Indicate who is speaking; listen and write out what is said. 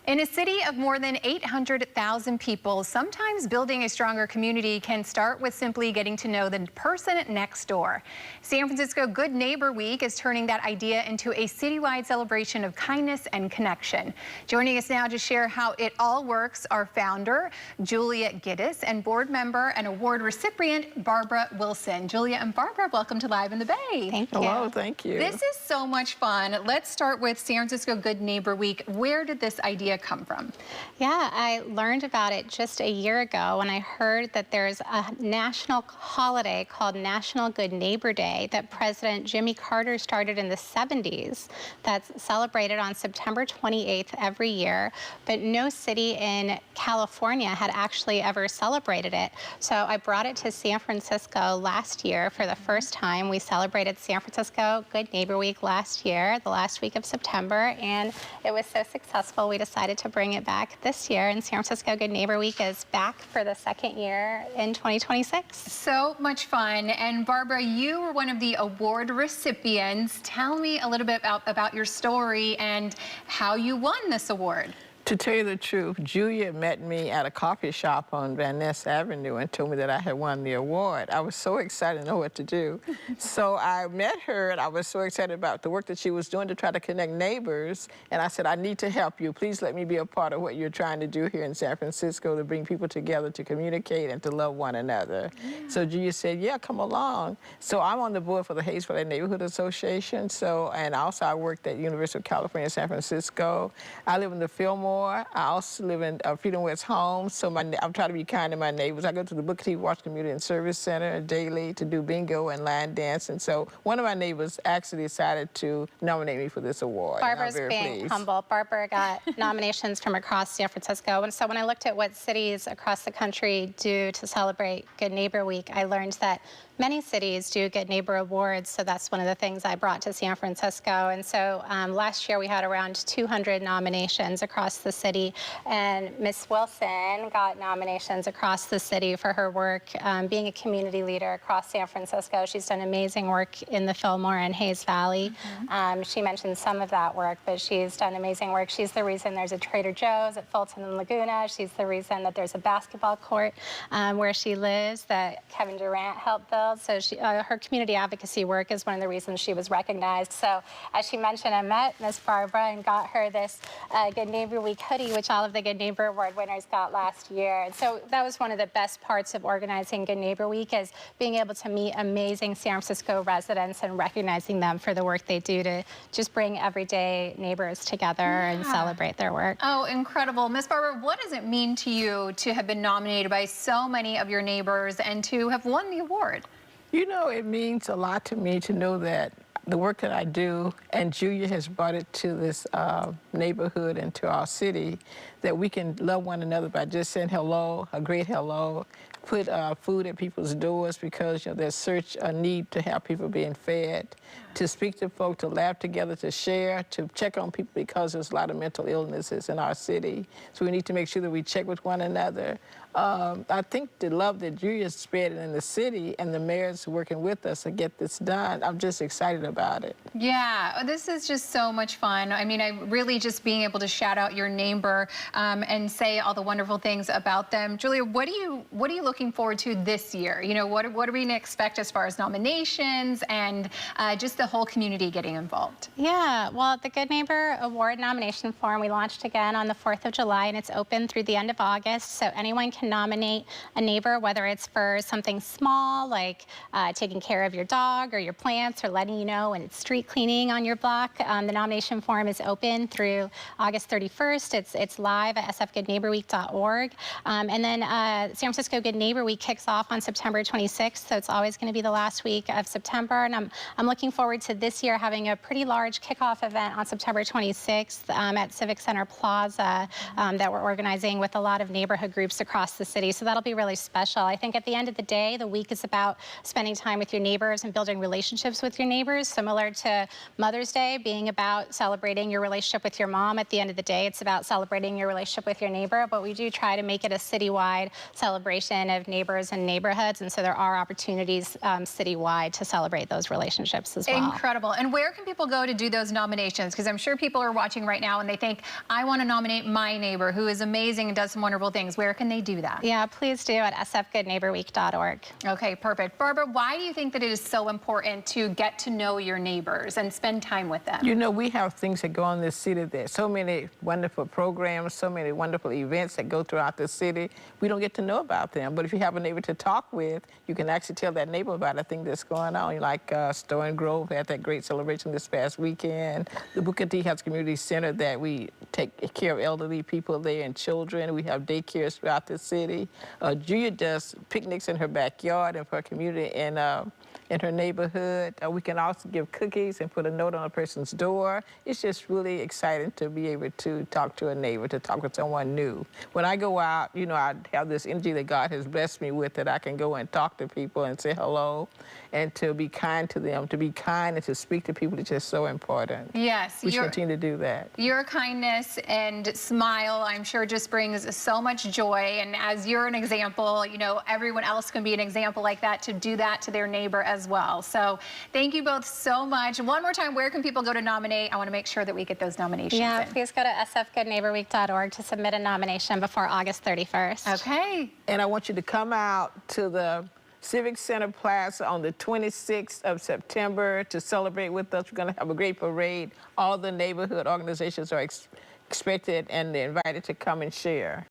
Speaker 1: In a city of more than 800,000 people, sometimes building a stronger community can start with simply getting to know the person next door. San Francisco Good Neighbor Week is turning that idea into a citywide celebration of kindness and connection. Joining us now to share how it all works are founder Julia Gitis and board member and award recipient Barbara Wilson. Julia and Barbara, welcome to Live in the Bay.
Speaker 2: Thank you.
Speaker 3: Hello, thank you.
Speaker 1: This is so much fun. Let's start with San Francisco Good Neighbor Week. Where did this idea come from?
Speaker 2: Yeah, I learned about it just a year ago when I heard that there's a national holiday called National Good Neighbor Day that President Jimmy Carter started in the 70s that's celebrated on September 28th every year, but no city in California had actually ever celebrated it. So I brought it to San Francisco last year for the first time. We celebrated San Francisco Good Neighbor Week last year, the last week of September, and it was so successful we decided to bring it back this year, and San Francisco Good Neighbor Week is back for the second year in 2026.
Speaker 1: So much fun. And Barbara, you were one of the award recipients. Tell me a little bit about your story and how you won this award.
Speaker 3: To tell you the truth, Julia met me at a coffee shop on Van Ness Avenue and told me that I had won the award. I was so excited to know what to do. So I met her and I was so excited about the work that she was doing to try to connect neighbors. And I said, I need to help you. Please let me be a part of what you're trying to do here in San Francisco to bring people together, to communicate and to love one another. Yeah. So Julia said, yeah, come along. So I'm on the board for the Hayes Valley Neighborhood Association. And also I worked at University of California, San Francisco. I live in the Fillmore. I also live in Freedom West Homes, so I'm trying to be kind to my neighbors. I go to the Booker T. Washington Community and Service Center daily to do bingo and line dance, and so one of my neighbors actually decided to nominate me for this award.
Speaker 2: Barbara's being humble. Barbara got nominations from across San Francisco, and so when I looked at what cities across the country do to celebrate Good Neighbor Week, I learned that many cities do Good Neighbor Awards, so that's one of the things I brought to San Francisco. And so last year we had around 200 nominations across the city, and Miss Wilson got nominations across the city for her work being a community leader across San Francisco. She's done amazing work in the Fillmore and Hayes Valley. She mentioned some of that work, but she's done amazing work. She's the reason there's a Trader Joe's at Fulton and Laguna. She's the reason that there's a basketball court where she lives that Kevin Durant helped build. So her community advocacy work is one of the reasons she was recognized. So as she mentioned, I met Miss Barbara and got her this Good Neighbor Week hoodie, which all of the Good Neighbor Award winners got last year. And so that was one of the best parts of organizing Good Neighbor Week, is being able to meet amazing San Francisco residents and recognizing them for the work they do to just bring everyday neighbors together and celebrate their work.
Speaker 1: Oh, incredible. Miss Barbara, what does it mean to you to have been nominated by so many of your neighbors and to have won the award?
Speaker 3: You know, it means a lot to me to know that the work that I do, and Julia has brought it to this neighborhood and to our city, that we can love one another by just saying hello, a great hello, put food at people's doors because there's such a need to have people being fed, to speak to folk, to laugh together, to share, to check on people because there's a lot of mental illnesses in our city. So we need to make sure that we check with one another. I think the love that Julia's spreading in the city and the mayors working with us to get this done, I'm just excited about it.
Speaker 1: Yeah, this is just so much fun. I mean, I really just being able to shout out your neighbor and say all the wonderful things about them. Julia, what are you looking forward to this year? You know, what are we going to expect as far as nominations and just the whole community getting involved?
Speaker 2: Yeah, well, the Good Neighbor Award nomination form, we launched again on the 4th of July, and it's open through the end of August, so anyone can nominate a neighbor, whether it's for something small like taking care of your dog or your plants or letting you know when it's street cleaning on your block. The nomination form is open through August 31st. It's live at sfgoodneighborweek.org. And then San Francisco Good Neighbor Week kicks off on September 26th, so it's always going to be the last week of September. And I'm looking forward to this year having a pretty large kickoff event on September 26th at Civic Center Plaza that we're organizing with a lot of neighborhood groups across the city. So that'll be really special. I think at the end of the day, the week is about spending time with your neighbors and building relationships with your neighbors, similar to Mother's Day being about celebrating your relationship with your mom. At the end of the day, it's about celebrating your relationship with your neighbor, but we do try to make it a citywide celebration kind of neighbors and neighborhoods, and so there are opportunities citywide to celebrate those relationships as well.
Speaker 1: Incredible. And where can people go to do those nominations? Because I'm sure people are watching right now and they think, I want to nominate my neighbor who is amazing and does some wonderful things. Where can they do that?
Speaker 2: Yeah, please do at sfgoodneighborweek.org.
Speaker 1: Okay, perfect. Barbara, why do you think that it is so important to get to know your neighbors and spend time with them?
Speaker 3: You know, we have things that go on in this city. There's so many wonderful programs, so many wonderful events that go throughout the city. We don't get to know about them. But if you have a neighbor to talk with, you can actually tell that neighbor about a thing that's going on. Like Stone Grove had that great celebration this past weekend. The Booker T has a community center that we take care of elderly people there and children. We have daycares throughout the city. Julia does picnics in her backyard and for her community in her neighborhood. We can also give cookies and put a note on a person's door. It's just really exciting to be able to talk to a neighbor, to talk with someone new. When I go out, you know, I have this energy that God has blessed me with that I can go and talk to people and say hello and to be kind to them. To be kind and to speak to people is just so important.
Speaker 1: Yes.
Speaker 3: We should continue to do that.
Speaker 1: Your kindness and smile, I'm sure, just brings so much joy. And as you're an example, you know, everyone else can be an example like that, to do that to their neighbor as well. So thank you both so much. One more time, where can people go to nominate? I want to make sure that we get those nominations
Speaker 2: Yeah,
Speaker 1: in.
Speaker 2: please go to sfgoodneighborweek.org to submit a nomination before August 31st.
Speaker 1: Okay.
Speaker 3: And I want you to come out to the Civic Center Plaza on the 26th of September to celebrate with us. We're going to have a great parade. All the neighborhood organizations are expected and they're invited to come and share.